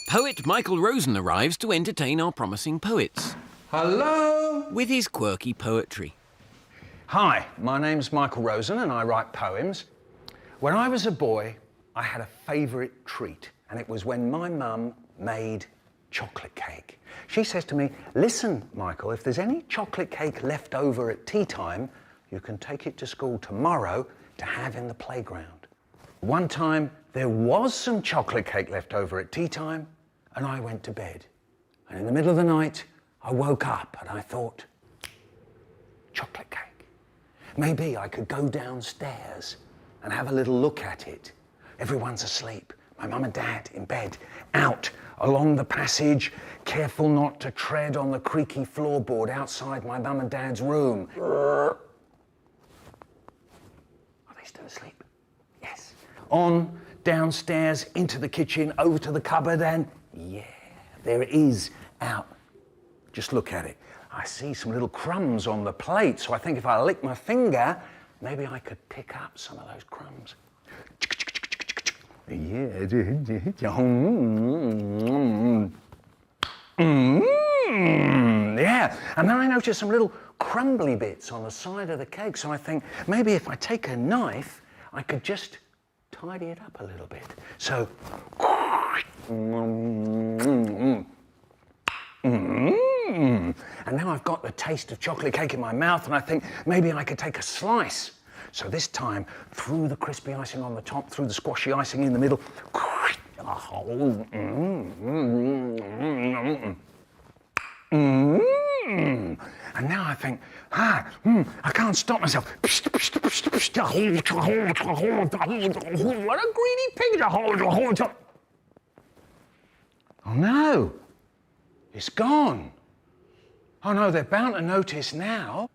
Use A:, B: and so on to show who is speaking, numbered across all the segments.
A: Poet Michael Rosen arrives to entertain our promising poets
B: Hello!
A: with his quirky poetry.
B: Hi, my name's Michael Rosen and I write poems. When I was a boy, I had a favourite treat, and it was when my mum made chocolate cake. She says to me, "Listen, Michael, if there's any chocolate cake left over at tea time, you can take it to school tomorrow to have in the playground." One time, there was some chocolate cake left over at tea time, and I went to bed. And in the middle of the night, I woke up and I thought, chocolate cake. Maybe I could go downstairs and have a little look at it. Everyone's asleep. My mum and dad in bed, out along the passage, careful not to tread on the creaky floorboard outside my mum and dad's room. Are they still asleep? Yes. On, downstairs, into the kitchen, over to the cupboard, and yeah, there it is, out. Just look at it. I see some little crumbs on the plate, so I think if I lick my finger, maybe I could pick up some of those crumbs. Yeah. Yeah. And then I notice some little crumbly bits on the side of the cake, so I think maybe if I take a knife, I could just tidy it up a little bit. So, and now I've got the taste of chocolate cake in my mouth, and I think maybe I could take a slice. So this time, through the crispy icing on the top, through the squashy icing in the middle. And now I think, I can't stop myself. What a greedy pig. Oh no, it's gone. Oh no, they're bound to notice now.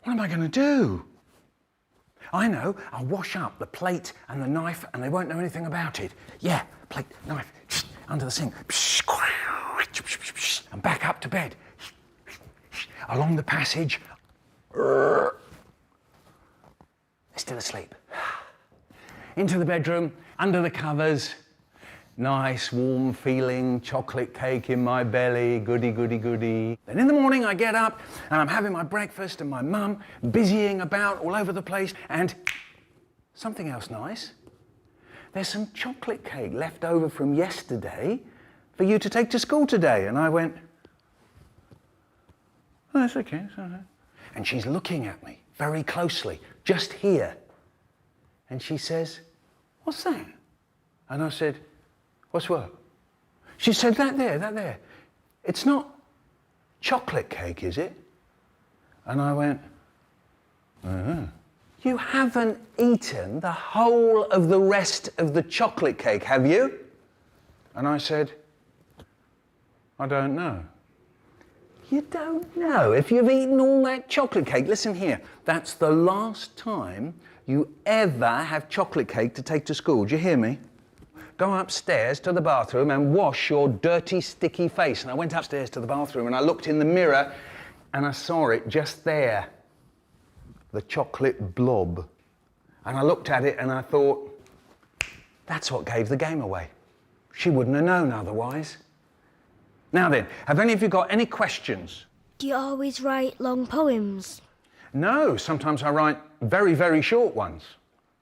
B: What am I going to do? I know, I'll wash up the plate and the knife and they won't know anything about it. Yeah, plate, knife, under the sink. And back up to bed. Along the passage. They're still asleep. Into the bedroom, under the covers. Nice, warm feeling, chocolate cake in my belly, goody, goody, goody. Then in the morning I get up and I'm having my breakfast and my mum busying about all over the place, and something else nice. There's some chocolate cake left over from yesterday for you to take to school today. And I went, oh, that's okay, it's all right. And she's looking at me very closely, just here. And she says, "What's that?" And I said, "What's what?" She said, that there. It's not chocolate cake, is it?" And I went, "You haven't eaten the whole of the rest of the chocolate cake, have you?" And I said, "I don't know." You don't know if you've eaten all that chocolate cake? Listen here, that's the last time you ever have chocolate cake to take to school. Do you hear me? Go upstairs to the bathroom and wash your dirty, sticky face. And I went upstairs to the bathroom and I looked in the mirror and I saw it just there, the chocolate blob. And I looked at it and I thought, that's what gave the game away. She wouldn't have known otherwise. Now then, have any of you got any questions?
C: Do you always write long poems?
B: No, sometimes I write very, very short ones.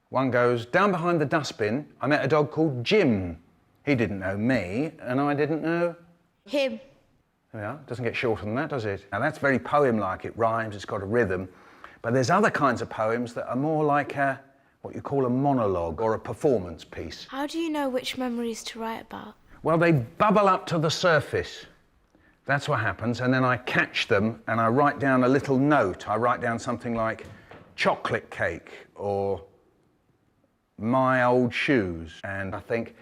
B: One goes, "Down behind the dustbin, I met a dog called Jim. He didn't know me, and I didn't know
C: him."
B: Yeah, doesn't get shorter than that, does it? Now that's very poem-like. It rhymes, it's got a rhythm. But there's other kinds of poems that are more like what you call a monologue or a performance piece.
C: How do you know which memories to write about?
B: Well, they bubble up to the surface. That's what happens, and then I catch them and I write down a little note. I write down something like chocolate cake or my old shoes, and I think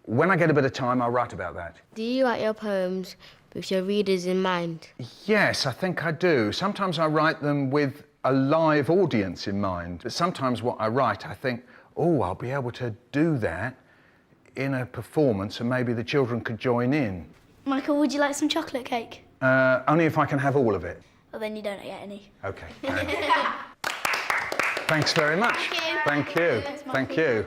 B: when I get a bit of time I'll write about that.
D: Do you write your poems with your readers in mind?
B: Yes, I think I do. Sometimes I write them with a live audience in mind. But sometimes what I write, I think, oh, I'll be able to do that in a performance and maybe the children could join in.
E: Michael, would you like some chocolate cake?
B: Only if I can have all of it.
E: Well, then you don't get any.
B: Okay. Thanks very much.
E: Thank you.
B: Thank you. Thank you.